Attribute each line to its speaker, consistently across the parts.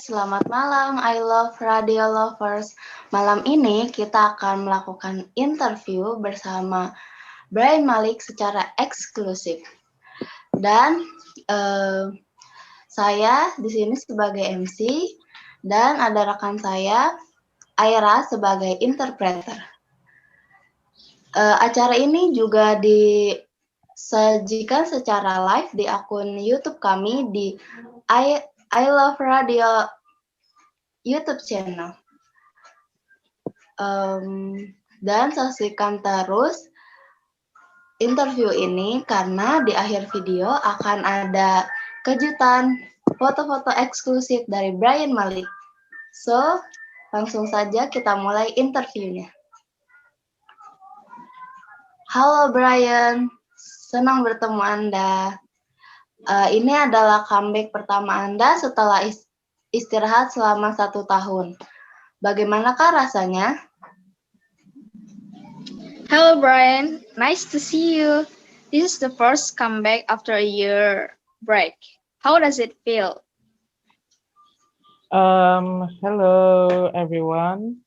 Speaker 1: selamat malam I Love Radio Lovers. Malam ini kita akan melakukan interview bersama Bryan Malik secara eksklusif. Dan saya di sini sebagai MC dan ada rekan saya Aira sebagai interpreter. Acara ini juga disajikan secara live di akun YouTube kami di I Love Radio YouTube channel. Dan saksikan terus interview ini karena di akhir video akan ada kejutan foto-foto eksklusif dari Bryan Malik. So, langsung saja kita mulai interviewnya. Halo Bryan, senang bertemu Anda. Ini adalah comeback pertama Anda setelah istirahat selama 1 tahun. Bagaimanakah rasanya?
Speaker 2: Hello, Bryan. Nice to see you. This is the first comeback after a year break. How does it feel?
Speaker 3: Hello, everyone.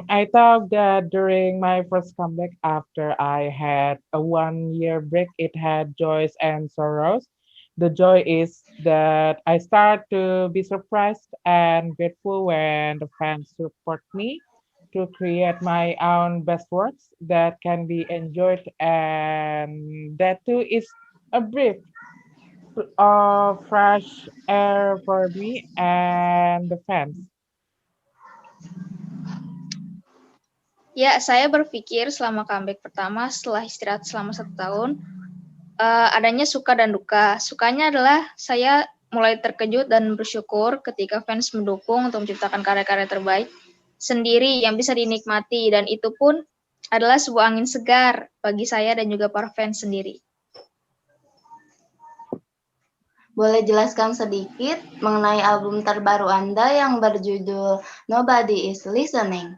Speaker 3: I thought that during my first comeback after I had a 1-year break, it had joys and sorrows. The joy is that I start to be surprised and grateful when the fans support me to create my own best works that can be enjoyed, and that too is a breath of fresh air for me and the fans.
Speaker 2: Ya, saya berpikir selama comeback pertama setelah istirahat selama 1 tahun, adanya suka dan duka. Sukanya adalah saya mulai terkejut dan bersyukur ketika fans mendukung untuk menciptakan karya-karya terbaik sendiri yang bisa dinikmati, dan itu pun adalah sebuah angin segar bagi saya dan juga para fans sendiri.
Speaker 1: Boleh jelaskan sedikit mengenai album terbaru Anda yang berjudul Nobody Is Listening?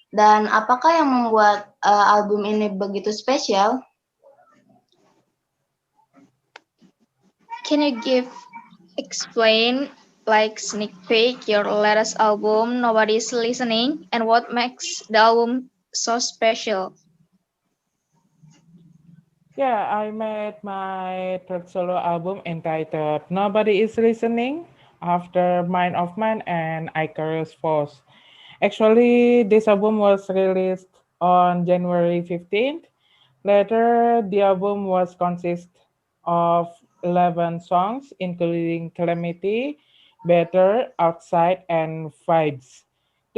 Speaker 1: Dan apakah yang membuat album ini begitu spesial?
Speaker 2: Can you explain like sneak peek your latest album Nobody's Listening and what makes the album so special?
Speaker 3: Yeah, I made my third solo album entitled Nobody Is Listening after Mind of Mine and Icarus Falls. Actually, this album was released on January 15th. Later, the album was consist of 11 songs, including Calamity, Better, Outside, and Vibes.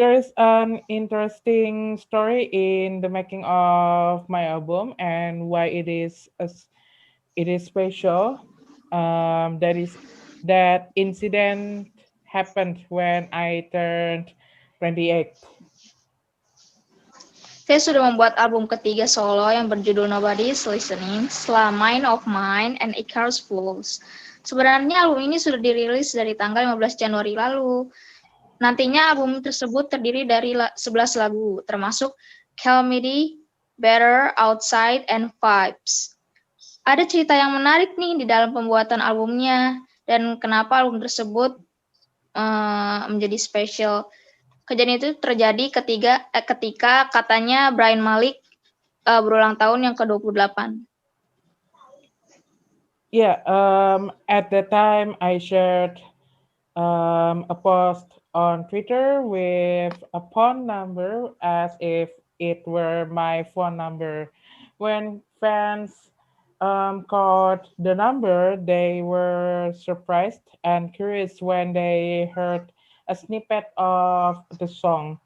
Speaker 3: There is an interesting story in the making of my album and why it is special. That incident happened when I turned 28.
Speaker 2: Saya sudah membuat album ketiga solo yang berjudul Nobody's Listening setelah Mind of Mine and Icarus Falls. Sebenarnya album ini sudah dirilis dari tanggal 15 Januari lalu. Nantinya album tersebut terdiri dari 11 lagu, termasuk Calamity, Better, Outside, and Vibes. Ada cerita yang menarik nih di dalam pembuatan albumnya, dan kenapa album tersebut menjadi spesial. Kejadian itu terjadi ketika katanya Bryan Malik berulang tahun yang ke-28.
Speaker 3: Yeah, at that time I shared a post on Twitter with a phone number as if it were my phone number. When fans called the number, they were surprised and curious when they heard a snippet of the song.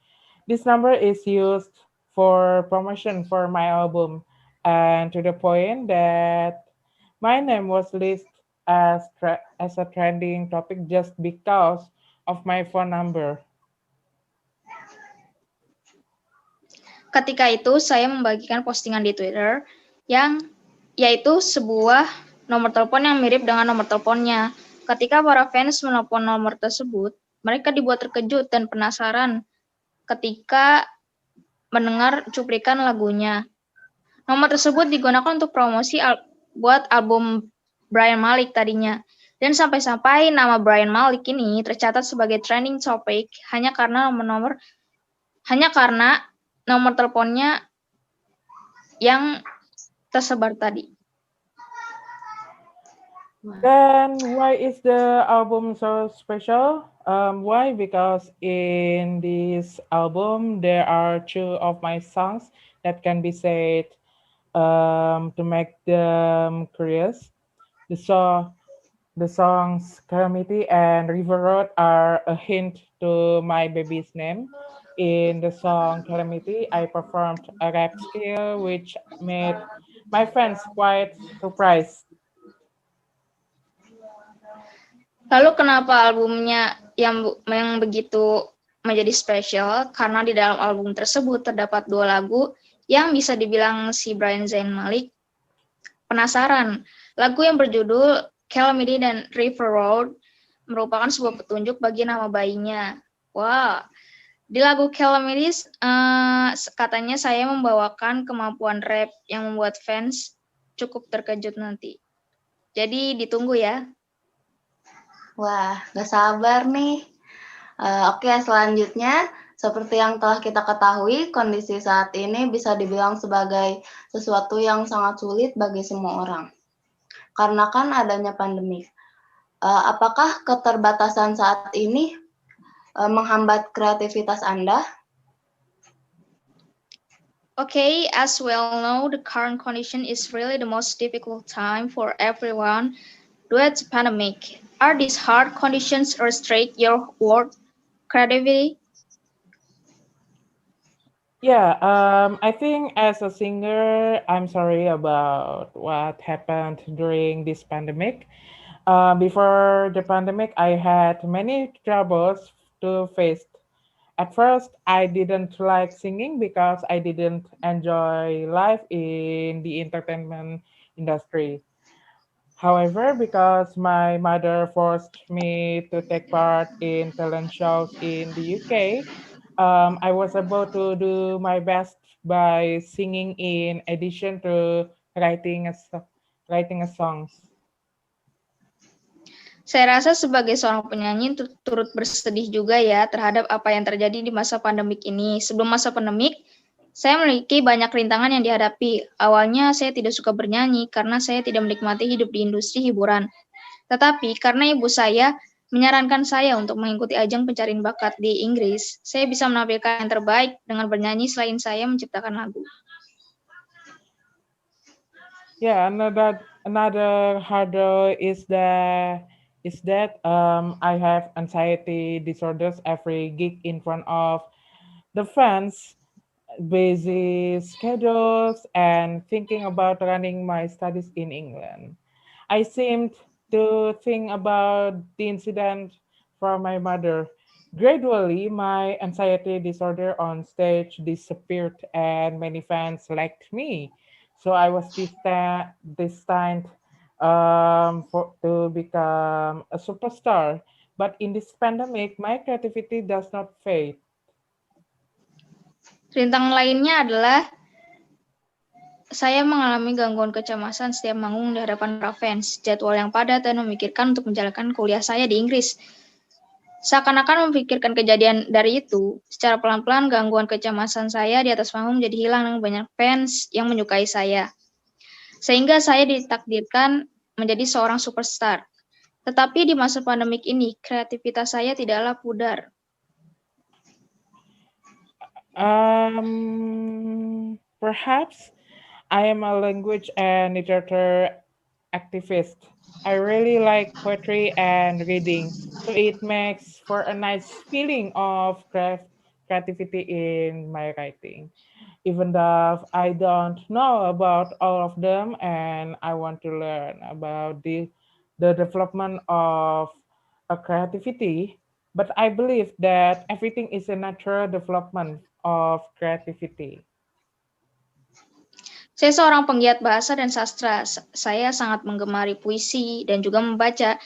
Speaker 3: This number is used for promotion for my album, and to the point that my name was listed as a trending topic just because of my phone number.
Speaker 2: Ketika itu saya membagikan postingan di Twitter yang yaitu sebuah nomor telepon yang mirip dengan nomor teleponnya. Ketika para fans menelpon nomor tersebut, mereka dibuat terkejut dan penasaran ketika mendengar cuplikan lagunya. Nomor tersebut digunakan untuk promosi buat album Bryan Malik tadinya. Dan sampai-sampai nama Brian Malik ini tercatat sebagai trending topic hanya karena nomor teleponnya yang tersebar tadi.
Speaker 3: Then why is the album so special? Why? Because in this album there are two of my songs that can be said to make them curious. The songs Calamity and River Road are a hint to my baby's name. In the song Calamity, I performed a rap skill which made my friends quite surprised.
Speaker 2: Lalu kenapa albumnya yang begitu menjadi spesial? Karena di dalam album tersebut terdapat 2 lagu yang bisa dibilang si Brian Zayn Malik penasaran. Lagu yang berjudul Calamity dan River Road merupakan sebuah petunjuk bagi nama bayinya. Wah, di lagu Calamity katanya saya membawakan kemampuan rap yang membuat fans cukup terkejut nanti. Jadi ditunggu ya.
Speaker 1: Wah, gak sabar nih. Oke, selanjutnya, seperti yang telah kita ketahui, kondisi saat ini bisa dibilang sebagai sesuatu yang sangat sulit bagi semua orang. Karena kan adanya pandemi. Apakah keterbatasan saat ini menghambat kreativitas Anda?
Speaker 2: Okay, as we all know, the current condition is really the most difficult time for everyone due to the pandemic. Are these hard conditions restrict your work creativity?
Speaker 3: Yeah, I think as a singer, I'm sorry about what happened during this pandemic. Before the pandemic, I had many troubles to face. At first, I didn't like singing because I didn't enjoy life in the entertainment industry. However, because my mother forced me to take part in talent shows in the UK, I was able to do my best by singing in addition to writing a songs.
Speaker 2: Saya rasa sebagai seorang penyanyi turut bersedih juga ya terhadap apa yang terjadi di masa pandemik ini. Sebelum masa pandemik, saya memiliki banyak rintangan yang dihadapi. Awalnya saya tidak suka bernyanyi karena saya tidak menikmati hidup di industri hiburan. Tetapi karena ibu saya menyarankan saya untuk mengikuti ajang pencarian bakat di Inggris, saya bisa menampilkan yang terbaik dengan bernyanyi selain saya menciptakan lagu.
Speaker 3: Yeah, another hurdle is that I have anxiety disorders every gig in front of the fans, busy schedules, and thinking about running my studies in England. I seemed to think about the incident from my mother. Gradually, my anxiety disorder on stage disappeared, and many fans liked me. So I was destined to become a superstar. But in this pandemic, my creativity does not fade.
Speaker 2: Rintangan lainnya adalah saya mengalami gangguan kecemasan setiap manggung di hadapan para fans, jadwal yang padat, dan memikirkan untuk menjalankan kuliah saya di Inggris. Seakan-akan memikirkan kejadian dari itu, secara pelan-pelan gangguan kecemasan saya di atas panggung menjadi hilang dengan banyak fans yang menyukai saya. Sehingga saya ditakdirkan menjadi seorang superstar. Tetapi di masa pandemik ini, kreativitas saya tidaklah pudar.
Speaker 3: Perhaps I am a language and literature activist. I really like poetry and reading, so it makes for a nice feeling of creativity in my writing. Even though I don't know about all of them and I want to learn about the development of a creativity, but I believe that everything is a natural development of creativity.
Speaker 2: Saya seorang penggiat bahasa dan sastra. Saya sangat menggemari puisi dan juga membaca.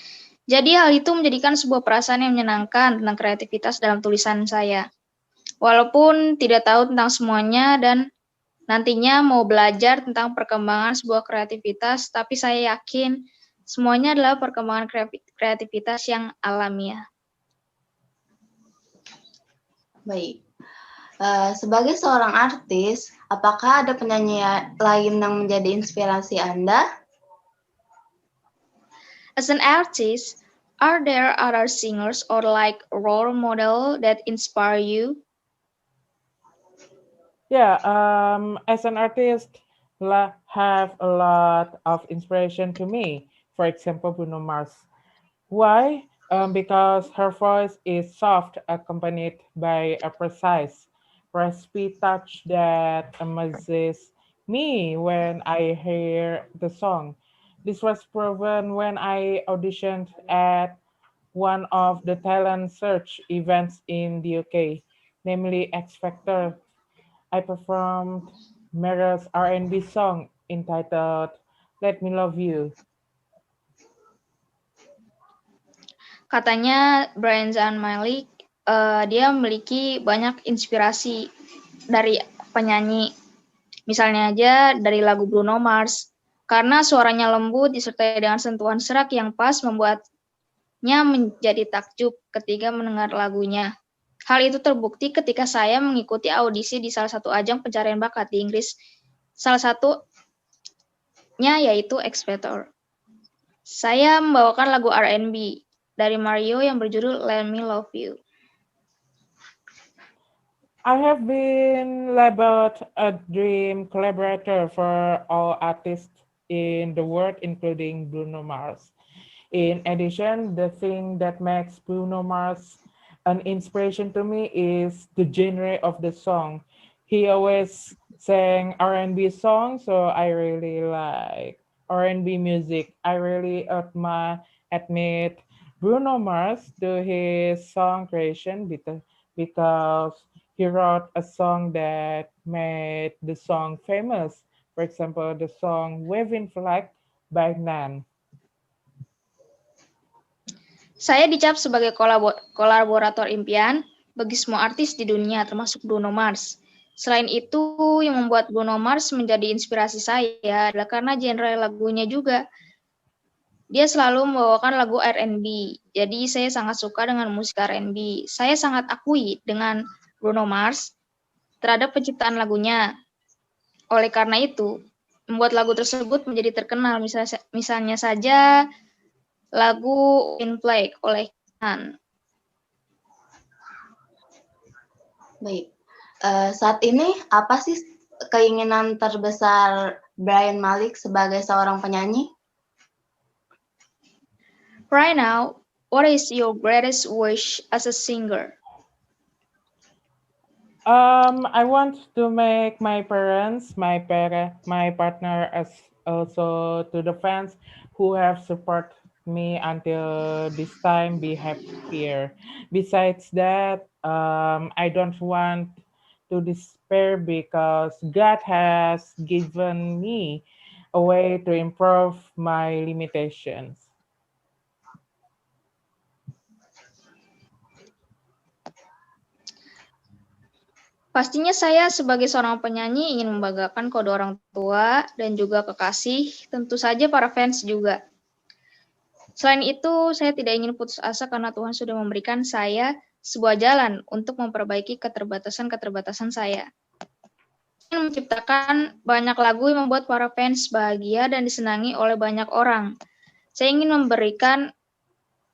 Speaker 2: Jadi hal itu menjadikan sebuah perasaan yang menyenangkan tentang kreativitas dalam tulisan saya. Walaupun tidak tahu tentang semuanya dan nantinya mau belajar tentang perkembangan sebuah kreativitas, tapi saya yakin Semuanya adalah perkembangan kreativitas yang alamiah.
Speaker 1: Baik. Sebagai seorang artis, apakah ada penyanyi lain yang menjadi inspirasi Anda?
Speaker 2: As an artist, are there other singers or like role model that inspire you?
Speaker 3: Yeah, as an artist, have a lot of inspiration to me. For example, Bruno Mars. Why? Because her voice is soft, accompanied by a precise, raspy touch that amazes me when I hear the song. This was proven when I auditioned at one of the talent search events in the UK, namely X Factor. I performed Mera's R&B song entitled "Let Me Love You."
Speaker 2: Katanya Brian Zayn Malik, dia memiliki banyak inspirasi dari penyanyi. Misalnya aja dari lagu Bruno Mars, karena suaranya lembut disertai dengan sentuhan serak yang pas membuatnya menjadi takjub ketika mendengar lagunya. Hal itu terbukti ketika saya mengikuti audisi di salah satu ajang pencarian bakat di Inggris. Salah satunya yaitu X Factor. Saya membawakan lagu R&B dari Mario yang berjudul Let Me Love You.
Speaker 3: I have been labeled a dream collaborator for all artists in the world, including Bruno Mars. In addition, the thing that makes Bruno Mars an inspiration to me is the genre of the song. He always sang R&B songs, so I really like R&B music. I really admit Bruno Mars to his song creation because he wrote a song that made the song famous. For example, the song Waving Flag by Nan.
Speaker 2: Saya dicap sebagai kolaborator impian bagi semua artis di dunia, termasuk Bruno Mars. Selain itu, yang membuat Bruno Mars menjadi inspirasi saya adalah karena genre lagunya juga. Dia selalu membawakan lagu R&B, jadi saya sangat suka dengan musik R&B. Saya sangat akui dengan Bruno Mars terhadap penciptaan lagunya. Oleh karena itu, membuat lagu tersebut menjadi terkenal, misalnya saja lagu In Play oleh Han.
Speaker 1: Baik. Saat ini apa sih keinginan terbesar Brian Malik sebagai seorang penyanyi?
Speaker 2: Right now, what is your greatest wish as a singer?
Speaker 3: I want to make my parents, my partner, as also to the fans who have supported me until this time be happier. Besides that, I don't want to despair because God has given me a way to improve my limitations.
Speaker 2: Pastinya saya sebagai seorang penyanyi ingin membanggakan kedua orang tua dan juga kekasih, tentu saja para fans juga. Selain itu, saya tidak ingin putus asa karena Tuhan sudah memberikan saya sebuah jalan untuk memperbaiki keterbatasan-keterbatasan saya. Saya ingin menciptakan banyak lagu yang membuat para fans bahagia dan disenangi oleh banyak orang. Saya ingin memberikan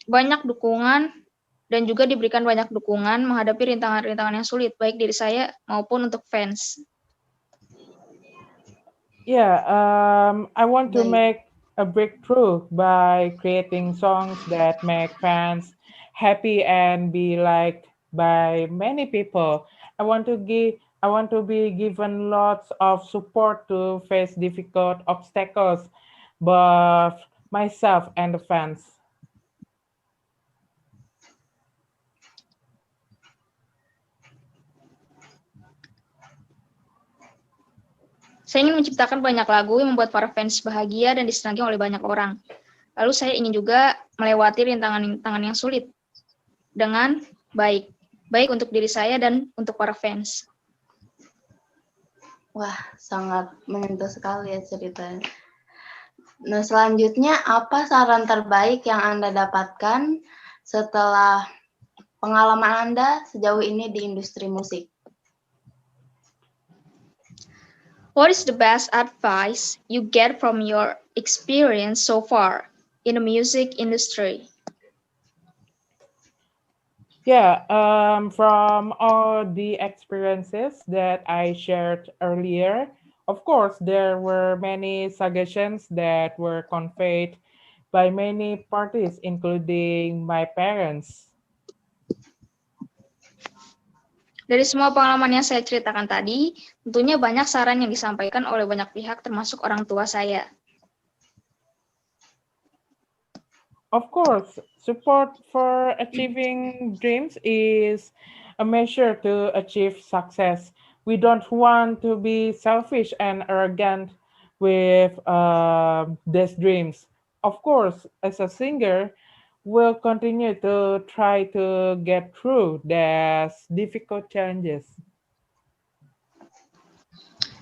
Speaker 2: banyak dukungan dan juga diberikan banyak dukungan menghadapi rintangan-rintangan yang sulit, baik diri saya maupun untuk fans.
Speaker 3: Yeah, I want to make a breakthrough by creating songs that make fans happy and be liked by many people. I want to be given lots of support to face difficult obstacles, both myself and the fans.
Speaker 2: Saya ingin menciptakan banyak lagu yang membuat para fans bahagia dan disenangi oleh banyak orang. Lalu saya ingin juga melewati rintangan-rintangan yang sulit dengan baik. Baik untuk diri saya dan untuk para fans.
Speaker 1: Wah, sangat menyentuh sekali ya ceritanya. Nah, selanjutnya apa saran terbaik yang Anda dapatkan setelah pengalaman Anda sejauh ini di industri musik?
Speaker 2: What is the best advice you get from your experience so far in the music industry?
Speaker 3: Yeah, from all the experiences that I shared earlier, of course, there were many suggestions that were conveyed by many parties, including my parents.
Speaker 2: Dari semua pengalaman yang saya ceritakan tadi, tentunya banyak saran yang disampaikan oleh banyak pihak termasuk orang tua saya.
Speaker 3: Of course, support for achieving dreams is a measure to achieve success. We don't want to be selfish and arrogant with these dreams. Of course, as a singer, we'll continue to try to get through these difficult challenges.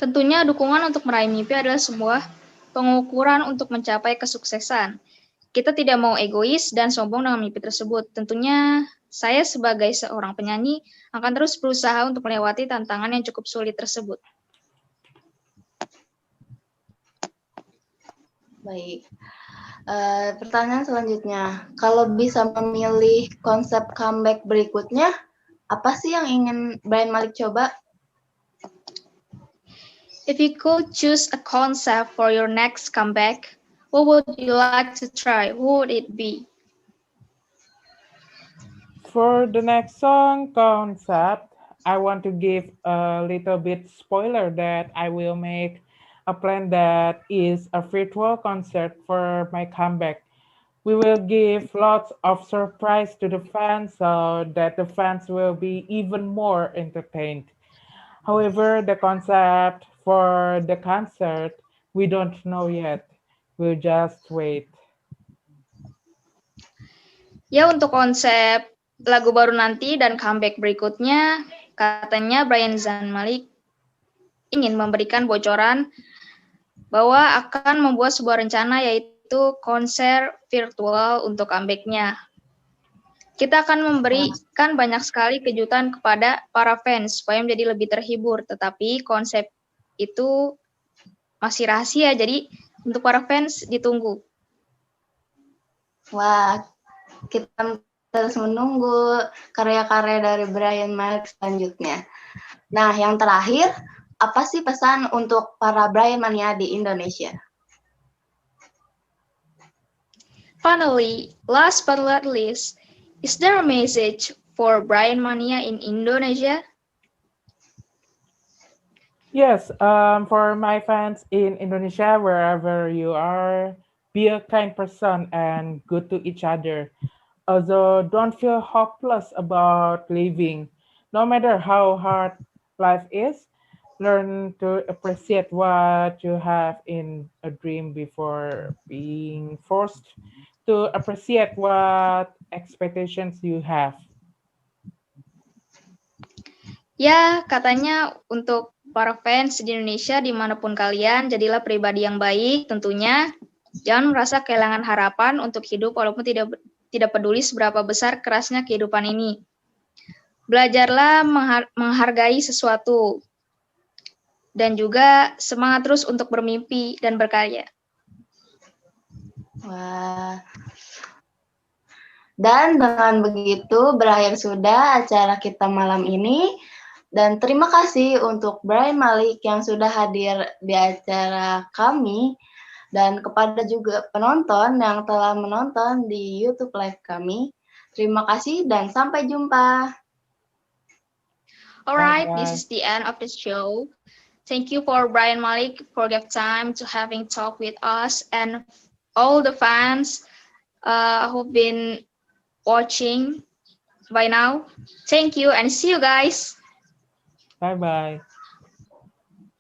Speaker 2: Tentunya dukungan untuk meraih mimpi adalah sebuah pengukuran untuk mencapai kesuksesan. Kita tidak mau egois dan sombong dengan mimpi tersebut. Tentunya saya sebagai seorang penyanyi akan terus berusaha untuk melewati tantangan yang cukup sulit tersebut.
Speaker 1: Baik. Pertanyaan selanjutnya, kalau bisa memilih konsep comeback berikutnya, apa sih yang ingin Brian Malik coba?
Speaker 2: If you could choose a concept for your next comeback, what would you like to try? What would it be?
Speaker 3: For the next song concept, I want to give a little bit spoiler that I will make a plan that is a virtual concert for my comeback. We will give lots of surprise to the fans so that the fans will be even more entertained. However, the concept for the concert, we don't know yet. We'll just wait.
Speaker 2: Ya, untuk konsep lagu baru nanti dan comeback berikutnya, katanya Brian Zayn Malik ingin memberikan bocoran bahwa akan membuat sebuah rencana yaitu konser virtual untuk comeback-nya. Kita akan memberikan banyak sekali kejutan kepada para fans supaya menjadi lebih terhibur, tetapi konsep itu masih rahasia, jadi untuk para fans ditunggu.
Speaker 1: Wah, kita terus menunggu karya-karya dari Brian Malik selanjutnya. Nah, yang terakhir, apa sih pesan untuk para Brian Mania di Indonesia?
Speaker 2: Finally, last but not least, is there a message for Brian Mania in Indonesia?
Speaker 3: Yes, for my fans in Indonesia, wherever you are, be a kind person and good to each other. Also, don't feel hopeless about living. No matter how hard life is, learn to appreciate what you have in a dream before being forced to appreciate what expectations you have.
Speaker 2: Ya, katanya untuk para fans di Indonesia dimanapun kalian, jadilah pribadi yang baik tentunya. Jangan merasa kehilangan harapan untuk hidup walaupun tidak peduli seberapa besar kerasnya kehidupan ini. Belajarlah menghargai sesuatu. Dan juga semangat terus untuk bermimpi dan berkarya.
Speaker 1: Wah. Dan dengan begitu berakhir sudah acara kita malam ini. Dan terima kasih untuk Brian Malik yang sudah hadir di acara kami. Dan kepada juga penonton yang telah menonton di YouTube Live kami. Terima kasih dan sampai jumpa.
Speaker 2: Alright, this is the end of the show. Thank you for Brian Malik for your time to having talk with us and all the fans who've been watching by now. Thank you and see you guys.
Speaker 3: Bye-bye.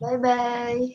Speaker 1: Bye-bye.